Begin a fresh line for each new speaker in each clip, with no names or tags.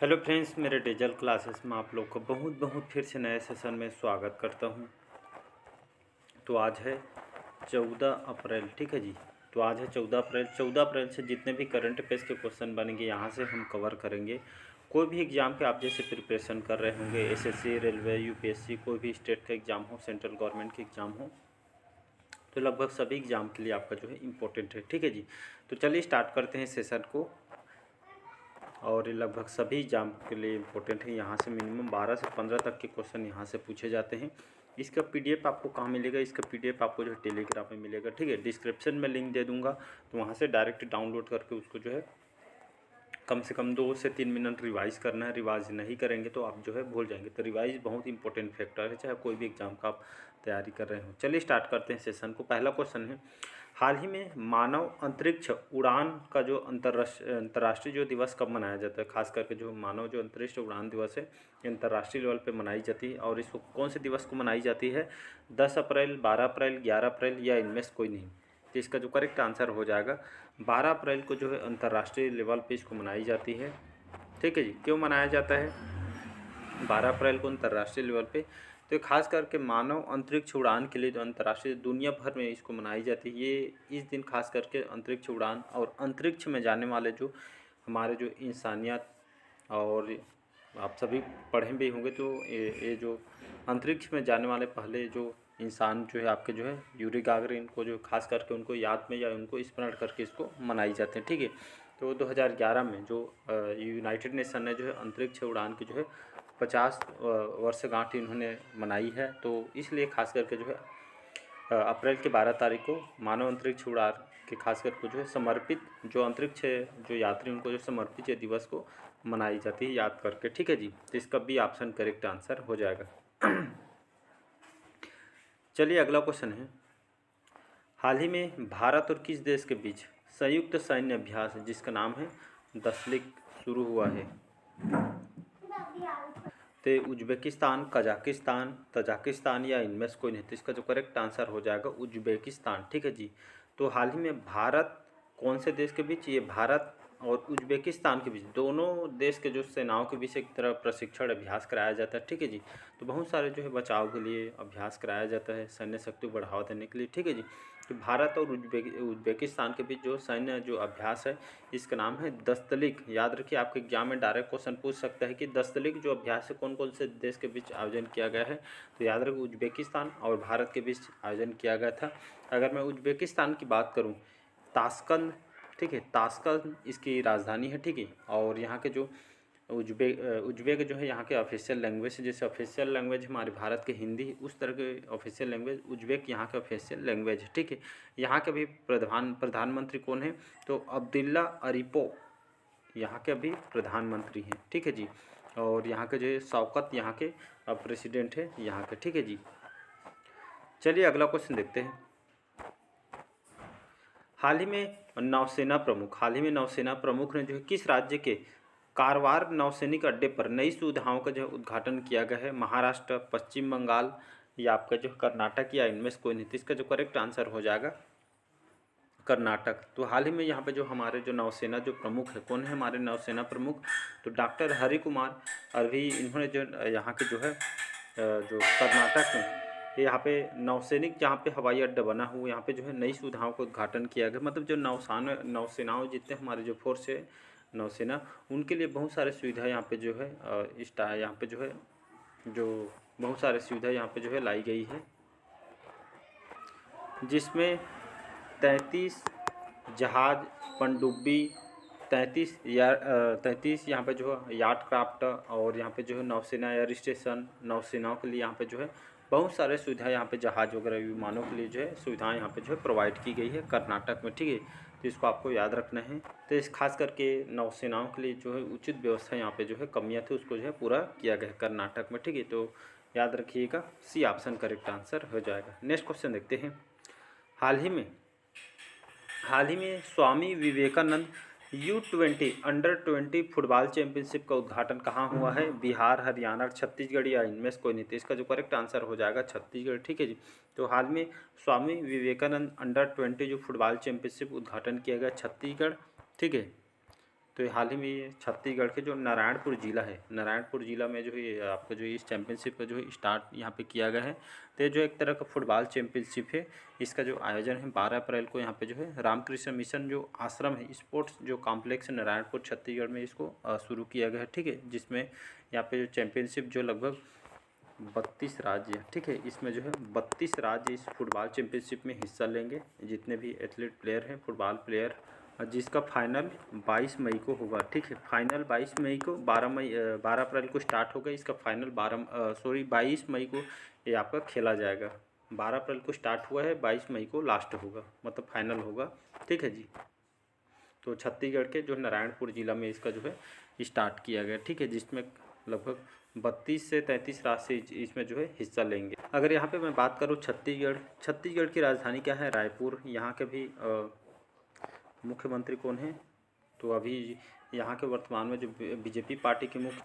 Hello friends, मेरे digital classes में आप लोग को बहुत बहुत फिर से नए सेशन में स्वागत करता हूं। तो आज है 14 अप्रैल, ठीक है जी। तो आज है 14 अप्रैल। 14 अप्रैल से जितने भी करंट अफेयर्स के क्वेश्चन बनेंगे यहाँ से हम कवर करेंगे। कोई भी एग्ज़ाम के आप जैसे प्रिपरेशन कर रहे होंगे, एसएससी, रेलवे, यूपीएससी, कोई भी स्टेट का एग्ज़ाम हो, सेंट्रल गवर्नमेंट के एग्ज़ाम हो, तो लगभग सभी एग्ज़ाम के लिए आपका जो है इम्पोर्टेंट है, ठीक है जी। तो चलिए स्टार्ट करते हैं सेशन को। और ये लगभग सभी एग्जाम के लिए इम्पोर्टेंट है। यहाँ से मिनिमम 12 से 15 तक के क्वेश्चन यहाँ से पूछे जाते हैं। इसका पीडीएफ आपको कहाँ मिलेगा? इसका पीडीएफ आपको जो है टेलीग्राम में मिलेगा, ठीक है। डिस्क्रिप्शन में लिंक दे दूँगा, तो वहाँ से डायरेक्ट डाउनलोड करके उसको जो है कम से कम 2 से 3 मिनट रिवाइज़ करना है। रिवाइज नहीं करेंगे तो आप जो है भूल जाएंगे। तो रिवाइज बहुत इंपॉर्टेंट फैक्टर है, चाहे कोई भी एग्जाम का आप तैयारी कर रहे हो। चलिए स्टार्ट करते हैं सेशन को। पहला क्वेश्चन है, हाल ही में मानव अंतरिक्ष उड़ान का जो अंतर्राष्ट्रीय जो दिवस कब मनाया जाता है? खास करके जो मानव जो अंतरिक्ष उड़ान दिवस है, अंतर्राष्ट्रीय लेवल पे मनाई जाती है। और इसको कौन से दिवस को मनाई जाती है? 10 अप्रैल, 12 अप्रैल, 11 अप्रैल या इनमें से कोई नहीं? तो इसका जो करेक्ट आंसर हो जाएगा 12 अप्रैल को जो है अंतर्राष्ट्रीय लेवल पे इसको मनाई जाती है, ठीक है जी। क्यों मनाया जाता है 12 अप्रैल को अंतर्राष्ट्रीय लेवल पे? तो खास करके मानव अंतरिक्ष उड़ान के लिए जो अंतर्राष्ट्रीय दुनिया भर में इसको मनाई जाती है। ये इस दिन खास करके अंतरिक्ष उड़ान और अंतरिक्ष में जाने वाले जो हमारे जो इंसानियत, और आप सभी पढ़े भी होंगे, तो ये जो अंतरिक्ष में जाने वाले पहले जो इंसान जो है आपके जो है यूरी गागरिन को जो खास करके उनको याद में या उनको स्मरण करके इसको मनाई जाते हैं, ठीक है। तो 2011 में जो यूनाइटेड नेशन ने जो है अंतरिक्ष उड़ान की जो है 50 वर्षगांठ इन्होंने मनाई है। तो इसलिए खास करके जो है अप्रैल के 12 तारीख को मानव अंतरिक्ष उड़ान के खास करके जो है समर्पित जो अंतरिक्ष जो यात्री उनको जो समर्पित ये दिवस को मनाई जाती है याद करके, ठीक है जी। तो इसका बी ऑप्शन करेक्ट आंसर हो जाएगा। चलिए अगला क्वेश्चन है, हाल ही में भारत और किस देश के बीच संयुक्त सैन्य अभ्यास जिसका नाम है दसलिक शुरू हुआ है? तो उज्बेकिस्तान, कजाकिस्तान, तजाकिस्तान या इनमें से कोई नहीं? तो इसका जो करेक्ट आंसर हो जाएगा उज्बेकिस्तान, ठीक है जी। तो हाल ही में भारत कौन से देश के बीच? ये भारत और उज्बेकिस्तान के बीच, दोनों देश के जो सेनाओं के बीच एक तरह प्रशिक्षण अभ्यास कराया जाता है, ठीक है जी। तो बहुत सारे जो है बचाव के लिए अभ्यास कराया जाता है, सैन्य शक्ति को बढ़ावा देने के लिए, ठीक है जी। तो भारत और उज्बेकिस्तान के बीच जो सैन्य जो अभ्यास है इसका नाम है दस्तलिक। याद रखिए, आपके एग्जाम में डायरेक्ट क्वेश्चन पूछ सकता है कि दस्तलिक जो अभ्यास है कौन कौन से देश के बीच आयोजन किया गया है? तो याद रखिए उज्बेकिस्तान और भारत के बीच आयोजन किया गया था। अगर मैं उज्बेकिस्तान की बात करूँ, ताशकंद, ठीक है, ताशकंद इसकी राजधानी है, ठीक है। और यहाँ के जो उज्बेक जो है यहाँ के ऑफिशियल लैंग्वेज है। जैसे ऑफिशियल लैंग्वेज हमारे भारत के हिंदी, उस तरह के ऑफिशियल लैंग्वेज उज्बेक यहाँ के ऑफिशियल लैंग्वेज है, ठीक है। यहाँ के भी प्रधानमंत्री कौन है? तो अब्दुल्ला अरीपो यहाँ के अभी प्रधानमंत्री हैं, ठीक है जी। और यहाँ के जो शौकत यहाँ के प्रेसिडेंट है यहाँ के, ठीक है जी। चलिए अगला क्वेश्चन देखते हैं, हाल ही में नौसेना प्रमुख ने जो है किस राज्य के कारवार नौसैनिक अड्डे पर नई सुविधाओं का जो उद्घाटन किया गया है? महाराष्ट्र, पश्चिम बंगाल या आपका जो कर्नाटक या इनमें से कोई नहीं? तो इसका जो करेक्ट आंसर हो जाएगा कर्नाटक। तो हाल ही में यहाँ पे जो हमारे जो नौसेना जो प्रमुख है, कौन है हमारे नौसेना प्रमुख? तो डॉक्टर हरि कुमार। अभी इन्होंने जो यहाँ के जो है जो कर्नाटक में यहाँ पे नौसैनिक जहाँ पे हवाई अड्डा बना हुआ, यहाँ पे जो है नई सुविधाओं का उद्घाटन किया गया। मतलब जो नौसेनाओं जितने हमारे जो फोर्स है नौसेना, उनके लिए बहुत सारे सुविधा यहाँ पे जो है यहाँ पे जो है जो बहुत सारे सुविधा यहाँ पे जो है लाई गई है, जिसमें 33 जहाज, पनडुब्बी, 33 यहाँ पे जो है याट क्राफ्ट, और यहाँ पे जो है नौसेना एयर स्टेशन, नौसेनाओं के लिए यहाँ पे जो है बहुत सारे सुविधा यहाँ पे जहाज वगैरह विमानों के लिए जो है सुविधाएं यहाँ पे जो है प्रोवाइड की गई है कर्नाटक में, ठीक है। तो इसको आपको याद रखना है। तो इस खास करके नौसेनाओं के लिए जो है उचित व्यवस्था यहाँ पे जो है कमियाँ थी उसको जो है पूरा किया गया है कर्नाटक में, ठीक है। तो याद रखिएगा सी ऑप्शन करेक्ट आंसर हो जाएगा। नेक्स्ट क्वेश्चन देखते हैं, हाल ही में Swami Vivekananda U20 under 20 football championship का उद्घाटन कहाँ हुआ है? बिहार, हरियाणा, छत्तीसगढ़ या इनमें से कोई नहीं? तो इसका जो करेक्ट आंसर हो जाएगा छत्तीसगढ़, ठीक है जी। तो हाल में स्वामी विवेकानंद अंडर 20 जो फुटबॉल चैंपियनशिप उद्घाटन किया गया छत्तीसगढ़, ठीक है। तो हाल ही में ये छत्तीसगढ़ के जो नारायणपुर ज़िला है, नारायणपुर ज़िला में जो है ये आपका जो इस चैम्पियनशिप का जो है स्टार्ट यहाँ पे किया गया है। तो ये जो एक तरह का फुटबॉल चैम्पियनशिप है, इसका जो आयोजन है 12 अप्रैल को यहाँ पे जो है रामकृष्ण मिशन जो आश्रम है, स्पोर्ट्स जो कॉम्प्लेक्स है नारायणपुर छत्तीसगढ़ में, इसको शुरू किया गया है। ठीक है, जिसमें यहाँ पे जो चैम्पियनशिप जो लगभग 32 राज्य, ठीक है, इसमें जो है 32 राज्य इस फुटबॉल चैम्पियनशिप में हिस्सा लेंगे, जितने भी एथलीट प्लेयर हैं, फुटबॉल प्लेयर, जिसका फाइनल 22 मई को होगा। ठीक है, फाइनल 22 मई को 12 अप्रैल को स्टार्ट होगा, इसका फाइनल 22 मई को ये आपका खेला जाएगा। 12 अप्रैल को स्टार्ट हुआ है, 22 मई को लास्ट होगा, मतलब फाइनल होगा। ठीक है जी, तो छत्तीसगढ़ के जो नारायणपुर ज़िला में इसका जो है स्टार्ट किया गया। ठीक है, जिसमें लगभग 32 से 33 राज्य इसमें जो है हिस्सा लेंगे। अगर यहाँ पे मैं बात करूँ छत्तीसगढ़ की राजधानी क्या है? रायपुर। यहाँ के भी मुख्यमंत्री कौन है? तो अभी यहाँ के वर्तमान में जो बीजेपी पार्टी के मुख्य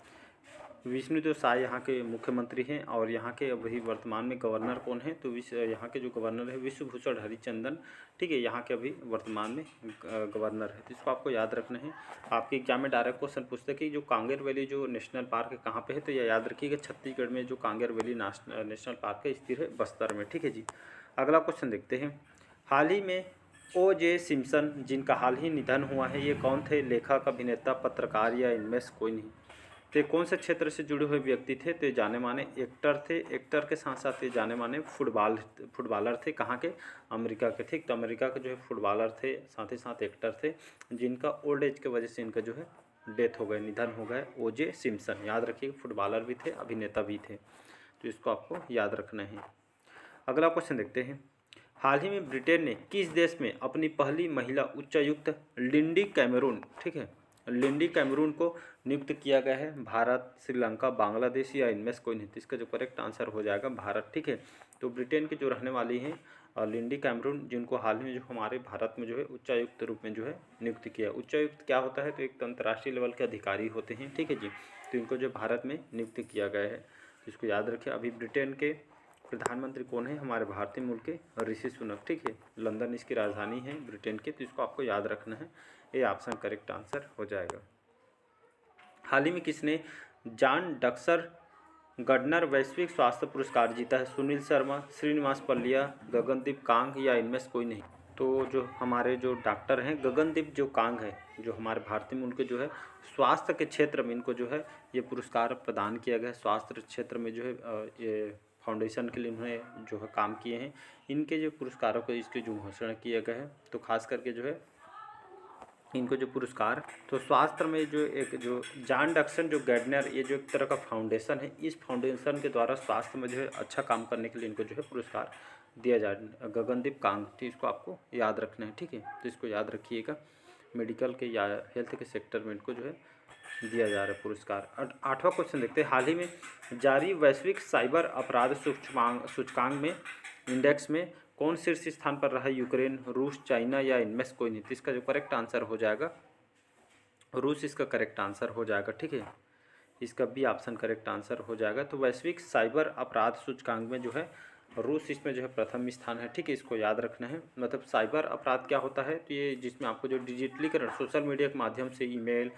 विष्णुदेव साय यहाँ के मुख्यमंत्री हैं, और यहाँ के अभी वर्तमान में गवर्नर कौन है? तो यहाँ के जो गवर्नर है विश्वभूषण हरिचंदन। ठीक है, यहाँ के अभी वर्तमान में गवर्नर है। तो इसको आपको याद रखना है। आपके एग्जाम में डायरेक्ट क्वेश्चन पूछते हैं कि जो कांगेर वैली जो नेशनल पार्क है कहाँ पे है? तो यह याद रखिएगा, छत्तीसगढ़ में जो कांगेर वैली नेशनल पार्क है स्थित है बस्तर में। ठीक है जी, अगला क्वेश्चन देखते हैं। हाल ही में O.J. सिम्पसन जिनका हाल ही निधन हुआ है, ये कौन थे? लेखक, अभिनेता, पत्रकार या इनमें से कोई नहीं। तो कौन से क्षेत्र से जुड़े हुए व्यक्ति थे? तो जाने माने एक्टर थे। एक्टर के साथ साथ ये जाने माने फुटबॉलर थे। कहाँ के? अमेरिका के। ठीक, तो अमेरिका के जो है फुटबॉलर थे, साथ ही साथ एक्टर थे, जिनका ओल्ड एज की वजह से इनका जो है डेथ हो गए, निधन हो गए। O.J. सिम्पसन, याद रखिए, फुटबॉलर भी थे, अभिनेता भी थे, तो इसको आपको याद रखना है। अगला क्वेश्चन देखते हैं। हाल ही में ब्रिटेन ने किस देश में अपनी पहली महिला उच्चायुक्त लिंडी कैमरून, ठीक है, लिंडी कैमरून को नियुक्त किया गया है? भारत, श्रीलंका, बांग्लादेश या इनमें से कोई नहीं। तो इसका जो करेक्ट आंसर हो जाएगा भारत। ठीक है, तो ब्रिटेन की जो रहने वाली हैं लिंडी कैमरून, जिनको हाल ही में जो हमारे भारत में जो है उच्चायुक्त रूप में जो है नियुक्त किया। उच्चायुक्त क्या होता है? तो एक अंतर्राष्ट्रीय लेवल के अधिकारी होते हैं। ठीक है जी, तो इनको जो भारत में नियुक्त किया गया है, इसको याद रखें। अभी ब्रिटेन के प्रधानमंत्री कौन है? हमारे भारतीय मूल के ऋषि सुनक। ठीक है, लंदन इसकी राजधानी है ब्रिटेन की, तो इसको आपको याद रखना है। ये ऑप्शन करेक्ट आंसर हो जाएगा। हाल ही में किसने जॉन डक्सर गर्डनर वैश्विक स्वास्थ्य पुरस्कार जीता है? सुनील शर्मा, श्रीनिवास पल्लिया, गगनदीप कांग या इनमें से कोई नहीं। तो जो हमारे जो डॉक्टर हैं गगनदीप जो कांग है, जो हमारे भारतीय मूल के जो है स्वास्थ्य के क्षेत्र में इनको जो है ये पुरस्कार प्रदान किया गया है। स्वास्थ्य क्षेत्र में जो है ये फाउंडेशन के लिए उन्होंने जो है काम किए हैं। इनके जो पुरस्कारों को इसके जो घोषणा किया गया है, तो खास करके जो है इनको जो पुरस्कार, तो स्वास्थ्य में जो एक जो जॉन डक्सन जो गार्डनर, ये जो एक तरह का फाउंडेशन है, इस फाउंडेशन के द्वारा स्वास्थ्य में जो है अच्छा काम करने के लिए इनको जो है पुरस्कार दिया जा गगनदीप कांग। तो इसको आपको याद रखना है। ठीक है, तो इसको याद रखिएगा, मेडिकल के या हेल्थ के सेक्टर में इनको जो है दिया जा रहा है पुरस्कार। 8वां क्वेश्चन देखते हैं। हाल ही में जारी वैश्विक साइबर अपराध सूचकांक में इंडेक्स में कौन शीर्ष स्थान पर रहा? यूक्रेन, रूस, चाइना या इनमें से कोई नहीं। तो इसका जो करेक्ट आंसर हो जाएगा रूस, इसका करेक्ट आंसर हो जाएगा। ठीक है, इसका भी ऑप्शन करेक्ट आंसर हो जाएगा। तो वैश्विक साइबर अपराध सूचकांक में जो है रूस इसमें जो है प्रथम स्थान है। ठीक है, इसको याद रखना है। मतलब साइबर अपराध क्या होता है? तो ये जिसमें आपको जो डिजिटलीकरण सोशल मीडिया के माध्यम से ईमेल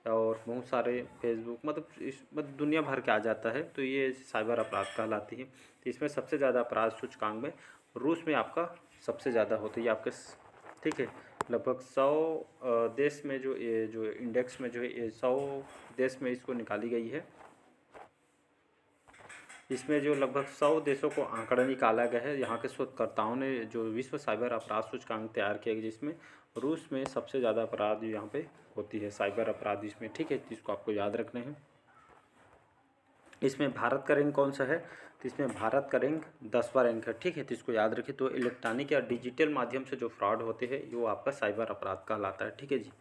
और बहुत सारे फेसबुक, मतलब दुनिया भर के आ जाता है, तो ये साइबर अपराध कहलाती है। तो इसमें सबसे ज़्यादा अपराध सूचकांक में रूस में आपका सबसे ज़्यादा होता है। ये आपके, ठीक है, लगभग 100 देश में जो ये जो इंडेक्स में जो है ये 100 देश में इसको निकाली गई है। इसमें जो लगभग 100 देशों को आंकड़ा निकाला गया है। यहाँ के शोधकर्ताओं ने जो विश्व साइबर अपराध सूचकांक तैयार किया, जिसमें रूस में सबसे ज़्यादा अपराध यहाँ पे होती है, साइबर अपराध इसमें। ठीक है, जिसको आपको याद रखना है। इसमें भारत का रैंक कौन सा है? तो इसमें भारत का रैंक 10वां रैंक है। ठीक है, तो इसको याद रखिए। तो इलेक्ट्रॉनिक या डिजिटल माध्यम से जो फ्रॉड होते हैं वो आपका साइबर अपराध कहलाता है। ठीक है जी,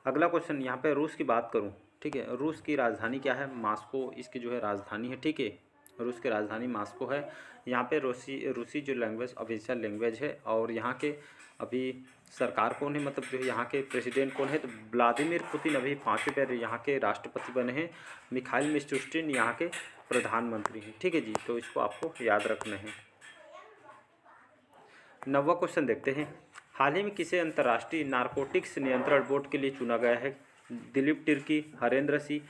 अगला क्वेश्चन यहाँ पे रूस की बात करूँ। ठीक है, रूस की राजधानी क्या है? मास्को इसकी जो है राजधानी है। ठीक है, रूस की राजधानी मास्को है। यहाँ पे रूसी जो लैंग्वेज ऑफिशियल लैंग्वेज है। और यहाँ के अभी सरकार कौन है, मतलब जो यहाँ के प्रेसिडेंट कौन है? तो व्लादिमीर पुतिन अभी 5वीं बार यहाँ के राष्ट्रपति बने हैं। मिखाइल मिशुस्टिन यहाँ के प्रधानमंत्री हैं। ठीक है जी, तो इसको आपको याद रखना है। 9वां क्वेश्चन देखते हैं। हाल ही में किसे अंतर्राष्ट्रीय नारकोटिक्स नियंत्रण बोर्ड के लिए चुना गया है? दिलीप तिर्की, हरेंद्र सिंह,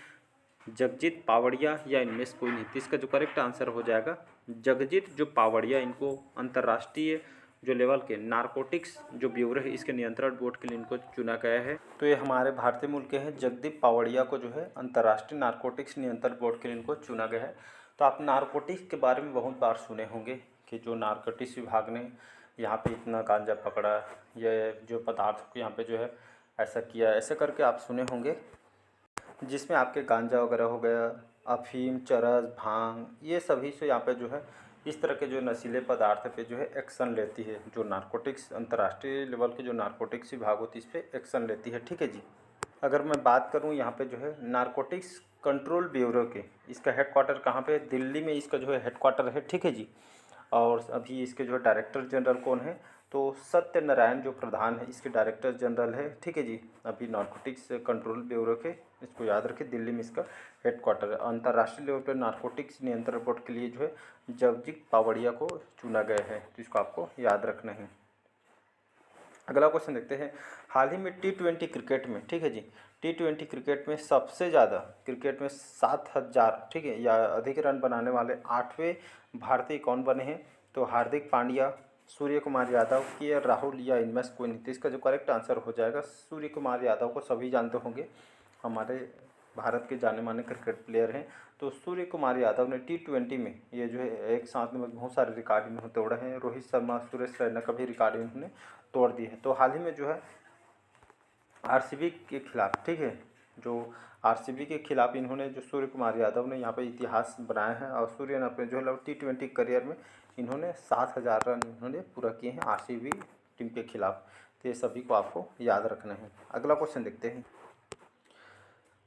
जगजीत पावड़िया या इनमें से कोई नहीं। तो इसका जो करेक्ट आंसर हो जाएगा जगजीत जो पावड़िया, इनको अंतर्राष्ट्रीय जो लेवल के नारकोटिक्स जो ब्यूरो है इसके नियंत्रण बोर्ड के लिए इनको चुना गया है। तो ये हमारे भारतीय मूल के हैं, जगदीप पावड़िया को जो है अंतर्राष्ट्रीय नारकोटिक्स नियंत्रण बोर्ड के लिए इनको चुना गया है। तो आप नारकोटिक्स के बारे में बहुत बार सुने होंगे कि जो नारकोटिक्स विभाग ने यहाँ पे इतना गांजा पकड़ा, ये जो पदार्थ को यहाँ पे जो है ऐसा किया, ऐसे करके आप सुने होंगे, जिसमें आपके गांजा वगैरह हो गया, अफीम, चरस, भांग, ये सभी से यहाँ पे जो है इस तरह के जो नशीले पदार्थ पे जो है एक्शन लेती है। जो नारकोटिक्स अंतर्राष्ट्रीय लेवल के जो नारकोटिक्स विभाग होती है इस पर एक्शन लेती है, ठीक है जी। अगर मैं बात करूँ यहाँ पे जो है नारकोटिक्स कंट्रोल ब्यूरो के, इसका हेडक्वार्टर कहाँ पे है? दिल्ली में इसका जो है हेडक्वार्टर है, ठीक है जी। और अभी इसके जो डायरेक्टर जनरल कौन है? तो सत्यनारायण जो प्रधान है इसके डायरेक्टर जनरल है, ठीक है जी। अभी नारकोटिक्स कंट्रोल ब्यूरो के, इसको याद रखें, दिल्ली में इसका हेडक्वार्टर है। अंतर्राष्ट्रीय लेवल पर नारकोटिक्स नियंत्रण बोर्ड के लिए जो है जगजीत पावड़िया को चुना गया है, तो इसको आपको याद रखना है। अगला क्वेश्चन देखते हैं, हाल ही में T20 क्रिकेट में, ठीक है जी, T20 क्रिकेट में सबसे ज़्यादा क्रिकेट में 7,000, ठीक है, या अधिक रन बनाने वाले 8वें भारतीय कौन बने हैं? तो हार्दिक पांड्या, सूर्य कुमार यादव, के राहुल या इनमें से कोई नहीं। तो इसका जो करेक्ट आंसर हो जाएगा सूर्य कुमार यादव को सभी जानते होंगे, हमारे भारत के जाने माने क्रिकेट प्लेयर हैं। तो सूर्य कुमार यादव ने T20 में ये जो है एक साथ में बहुत सारे रिकॉर्ड इन्होंने तोड़े हैं। रोहित शर्मा, सुरेश रैना का भी रिकॉर्ड इन्होंने तोड़ दिए हैं। तो हाल ही में जो है आरसीबी के खिलाफ, ठीक है, जो आरसीबी के खिलाफ इन्होंने, जो सूर्य कुमार यादव ने यहाँ पे इतिहास बनाया है, और सूर्य ने अपने जो है T20 करियर में इन्होंने 7,000 रन इन्होंने पूरा किए हैं आरसीबी टीम के खिलाफ। तो ये सभी को आपको याद रखना है। अगला क्वेश्चन देखते हैं।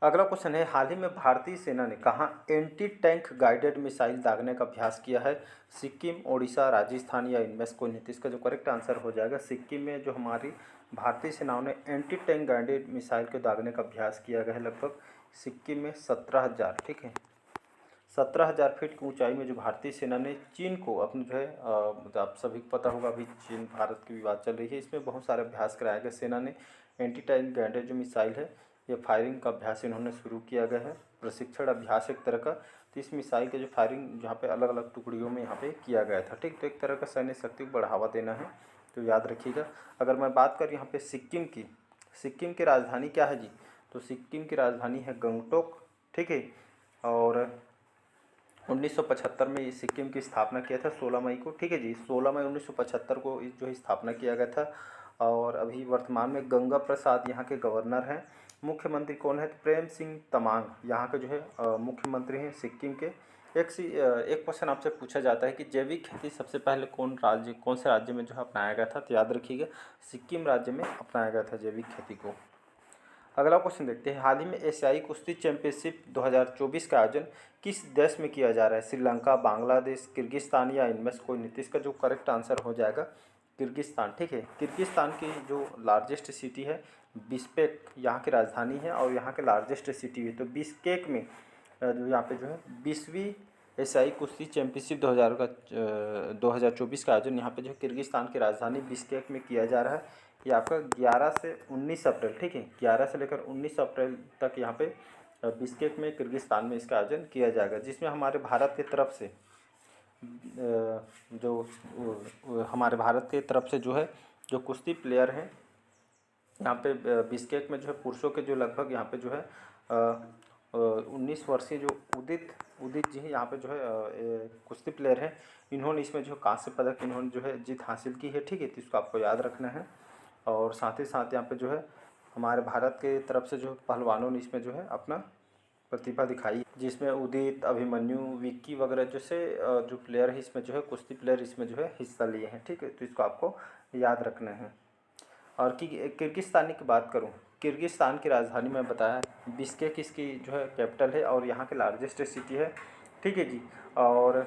अगला क्वेश्चन है, हाल ही में भारतीय सेना ने कहाँ एंटी टैंक गाइडेड मिसाइल दागने का अभ्यास किया है? सिक्किम, ओडिशा, राजस्थान या इनमें से कोई नहीं। तो इसका जो करेक्ट आंसर हो जाएगा सिक्किम में जो हमारी भारतीय सेनाओं ने एंटी टैंक गाइडेड मिसाइल को दागने का अभ्यास किया गया है, लगभग सिक्किम में 17,000, ठीक है, 17,000 फीट की ऊंचाई में जो भारतीय सेना ने चीन को अपने जो है मतलब आप सभी को पता होगा अभी चीन भारत की विवाद चल रही है, इसमें बहुत सारे अभ्यास कराया गया। सेना ने एंटी टैंक गाइडेड जो मिसाइल है ये फायरिंग का अभ्यास इन्होंने शुरू किया गया है, प्रशिक्षण अभ्यास एक तरह का। तो इस मिसाइल के जो फायरिंग यहाँ पे अलग अलग टुकड़ियों में यहाँ पे किया गया था, ठीक। तो एक तरह का सैन्य शक्ति को बढ़ावा देना है, तो याद रखिएगा। अगर मैं बात करूँ यहाँ पे सिक्किम की, सिक्किम की राजधानी क्या है जी? तो सिक्किम की राजधानी है गंगटोक, ठीक है। और 1975 में इस सिक्किम की स्थापना किया था 16 मई को, ठीक है जी, 16 मई 1975 को इस जो स्थापना किया गया था। और अभी वर्तमान में गंगा प्रसाद यहाँ के गवर्नर हैं। मुख्यमंत्री कौन है? तो प्रेम सिंह तमांग यहाँ के जो है मुख्यमंत्री हैं सिक्किम के। एक क्वेश्चन आपसे पूछा जाता है कि जैविक खेती सबसे पहले कौन से राज्य में जो है अपनाया गया था? तो याद रखिएगा सिक्किम राज्य में अपनाया गया था जैविक खेती को। अगला क्वेश्चन देखते हैं, हाल ही में एशियाई कुश्ती चैंपियनशिप 2024 का आयोजन किस देश में किया जा रहा है? श्रीलंका, बांग्लादेश, किर्गिस्तान या इनमें से कोई नहीं। तो इसका जो करेक्ट आंसर हो जाएगा किर्गिस्तान, ठीक है। किर्गिस्तान की जो लार्जेस्ट सिटी है बिस्केक यहाँ की राजधानी है, और यहाँ के लार्जेस्ट सिटी है। तो बिस्केक में जो यहाँ पे जो है 20वीं एशियाई कुश्ती चैंपियनशिप 2024 का आयोजन यहाँ पे जो किर्गिस्तान की राजधानी बिस्केक में किया जा रहा है। ये आपका 11 से 19 अप्रैल, ठीक है, 11 से लेकर 19 अप्रैल तक यहाँ पे बिस्केक में किर्गिस्तान में इसका आयोजन किया जाएगा, जिसमें हमारे भारत की तरफ से हमारे भारत की तरफ से जो है जो कुश्ती प्लेयर हैं यहाँ पे बिस्केक में जो है पुरुषों के जो लगभग यहाँ पे जो है 19 वर्षीय जो उदित जी हैं यहाँ पे जो है कुश्ती प्लेयर हैं, इन्होंने इसमें जो कांस्य पदक इन्होंने जो है जीत हासिल की है, ठीक है। तो इसको आपको याद रखना है। और साथ ही साथ यहाँ पे जो है हमारे भारत के तरफ से जो पहलवानों ने इसमें जो है अपना प्रतिभा दिखाई, जिसमें उदित, अभिमन्यु, विक्की वगैरह जैसे जो प्लेयर है इसमें जो है कुश्ती प्लेयर इसमें जो है हिस्सा लिए हैं, ठीक है। तो इसको आपको याद रखना है। और किर्गिस्तानी की बात करूं, किर्गिस्तान की राजधानी में बताया बिस्केक इसकी जो है कैपिटल है और यहाँ के लार्जेस्ट सिटी है, ठीक है जी। और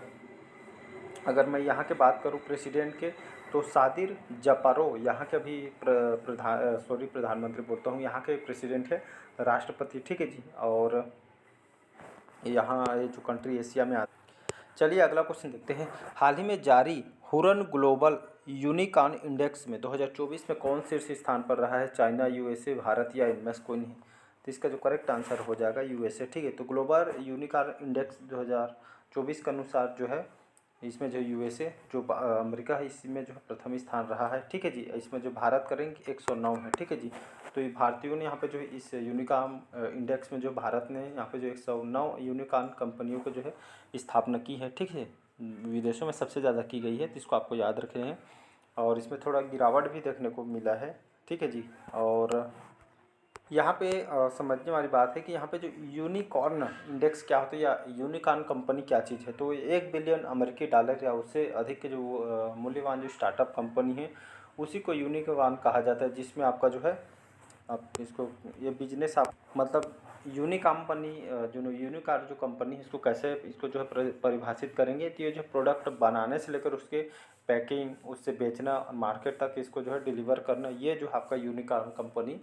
अगर मैं यहाँ के बात करूँ प्रेसिडेंट के, तो सादिर जापारोव यहाँ के अभी प्रधानमंत्री बोलता हूँ, यहाँ के प्रेसिडेंट है, राष्ट्रपति, ठीक है जी। और यहाँ ये जो कंट्री एशिया में आती। चलिए अगला क्वेश्चन देखते हैं, हाल ही में जारी हुरन ग्लोबल यूनिकॉर्न इंडेक्स में 2024 में कौन शीर्ष स्थान पर रहा है? चाइना, यूएसए, भारत या इनमें से कोई नहीं। तो इसका जो करेक्ट आंसर हो जाएगा यूएसए, ठीक है। तो ग्लोबल यूनिकॉर्न इंडेक्स 2024 के अनुसार जो है इसमें जो यूएसए जो अमेरिका है इसमें जो है प्रथम स्थान रहा है, ठीक है जी। इसमें जो भारत का रैंक 109 है, ठीक है जी। तो ये भारतीयों ने यहाँ पे जो है इस यूनिकॉर्न इंडेक्स में जो भारत ने यहाँ पे जो 109 यूनिकॉर्न कंपनियों को जो है स्थापना की है, ठीक है। विदेशों में सबसे ज़्यादा की गई है, तो इसको आपको याद रखने हैं। और इसमें थोड़ा गिरावट भी देखने को मिला है, ठीक है जी। और यहाँ पे समझने वाली बात है कि यहाँ पे जो यूनिकॉर्न इंडेक्स क्या होता है या यूनिकॉर्न कंपनी क्या चीज़ है। तो 1 बिलियन अमेरिकी डॉलर या उससे अधिक के जो मूल्यवान जो स्टार्टअप कंपनी है उसी को यूनिकॉर्न कहा जाता है, जिसमें आपका जो है आप इसको ये बिजनेस आप मतलब कंपनी जो यूनिकॉर्न जो कंपनी है इसको कैसे इसको जो है परिभाषित करेंगे। तो ये जो प्रोडक्ट बनाने से लेकर उसके पैकिंग, उससे बेचना, मार्केट तक इसको जो है डिलीवर करना, ये जो आपका यूनिकॉर्न कंपनी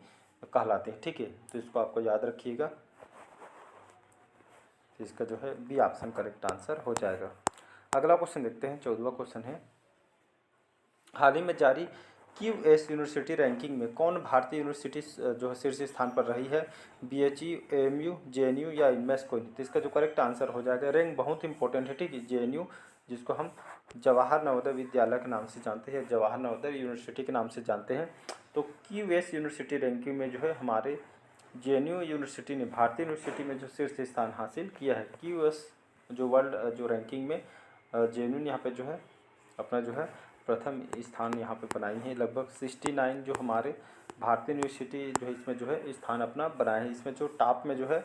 कहलाते हैं, ठीक है। तो इसको आपको याद रखिएगा। इसका जो है बी ऑप्शन करेक्ट आंसर हो जाएगा। अगला क्वेश्चन देखते हैं, 14वां क्वेश्चन है, हाल ही में जारी QS यूनिवर्सिटी रैंकिंग में कौन भारतीय यूनिवर्सिटी जो है शीर्ष स्थान पर रही है। BHU, AMU, JNU या इनमें से कोई नहीं। तो इसका जो करेक्ट आंसर हो जाएगा, रैंक बहुत इंपॉर्टेंट है, ठीक है। JNU जिसको हम जवाहर नवोदय विद्यालय के नाम से जानते हैं, जवाहर नवोदय यूनिवर्सिटी के नाम से जानते हैं। तो QS यूनिवर्सिटी रैंकिंग में जो है हमारे JNU यूनिवर्सिटी ने भारतीय यूनिवर्सिटी में जो शीर्ष स्थान हासिल किया है। QS जो वर्ल्ड जो रैंकिंग में JNU ने यहाँ पे जो है अपना जो है प्रथम स्थान यहाँ पे बनाई है। लगभग 69 जो हमारे भारतीय यूनिवर्सिटी जो है इसमें जो है स्थान अपना बनाए हैं। इसमें जो टॉप में जो है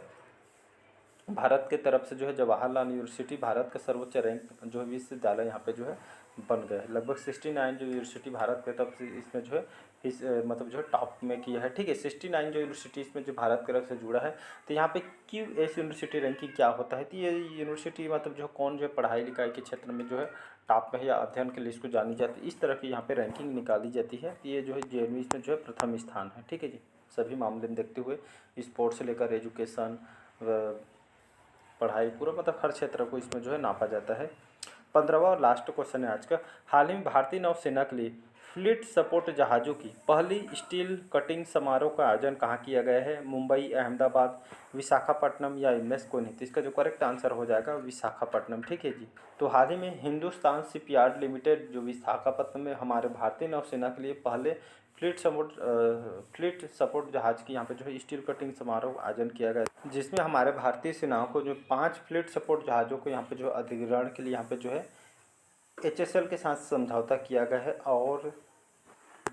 भारत के तरफ से जो है जवाहरलाल यूनिवर्सिटी भारत का सर्वोच्च रैंक जो है विश्वविद्यालय यहाँ पे जो है बन गए। लगभग 69 जो यूनिवर्सिटी भारत के तरफ से इसमें जो है इस मतलब जो है टॉप में किया है, ठीक है। 69 जो यूनिवर्सिटी इसमें जो भारत की तरफ से जुड़ा है। तो यहाँ पे QS यूनिवर्सिटी रैंकिंग क्या होता है। तो ये यूनिवर्सिटी मतलब जो कौन जो है पढ़ाई लिखाई के क्षेत्र में जो है टॉप में या अध्ययन के लिए इसको जानी जाती है, इस तरह की यहाँ पे रैंकिंग निकाली जाती है। तो ये जो है JNU इसमें जो है प्रथम स्थान है, ठीक है जी। सभी मामले में देखते हुए स्पोर्ट्स से लेकर एजुकेशन, पढ़ाई, पूरा मतलब हर क्षेत्र को इसमें जो है नापा जाता है। 15वां और लास्ट क्वेश्चन है आज का, हाल ही में भारतीय नौसेना के लिए फ्लीट सपोर्ट जहाज़ों की पहली स्टील कटिंग समारोह का आयोजन कहाँ किया गया है। मुंबई, अहमदाबाद, विशाखापट्टनम या इनमें से कोई नहीं। तो इसका जो करेक्ट आंसर हो जाएगा विशाखापट्टनम, ठीक है जी। तो हाल ही में हिंदुस्तान शिपयार्ड लिमिटेड जो विशाखापट्टनम में हमारे भारतीय नौसेना के लिए पहले फ्लीट सपोर्ट जहाज़ की यहाँ पे जो है स्टील कटिंग समारोह आयोजन किया गया, जिसमें हमारे भारतीय सेनाओं को जो 5 फ्लीट सपोर्ट जहाज़ों को यहाँ पे जो अधिग्रहण के लिए यहाँ पे जो है HSL के साथ समझौता किया गया है। और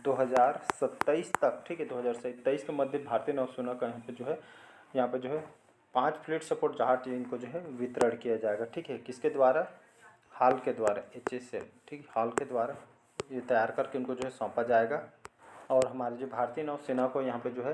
2027 तक, ठीक है, 2027 के मध्य भारतीय नौसेना का यहाँ पे जो है 5 फ्लीट सपोर्ट जहाज इनको जो है वितरण किया जाएगा, ठीक है। किसके द्वारा, हाल के द्वारा, HSL, ठीक है, हाल के द्वारा ये तैयार करके उनको जो है सौंपा जाएगा। और हमारे जो भारतीय नौसेना को यहाँ पे जो है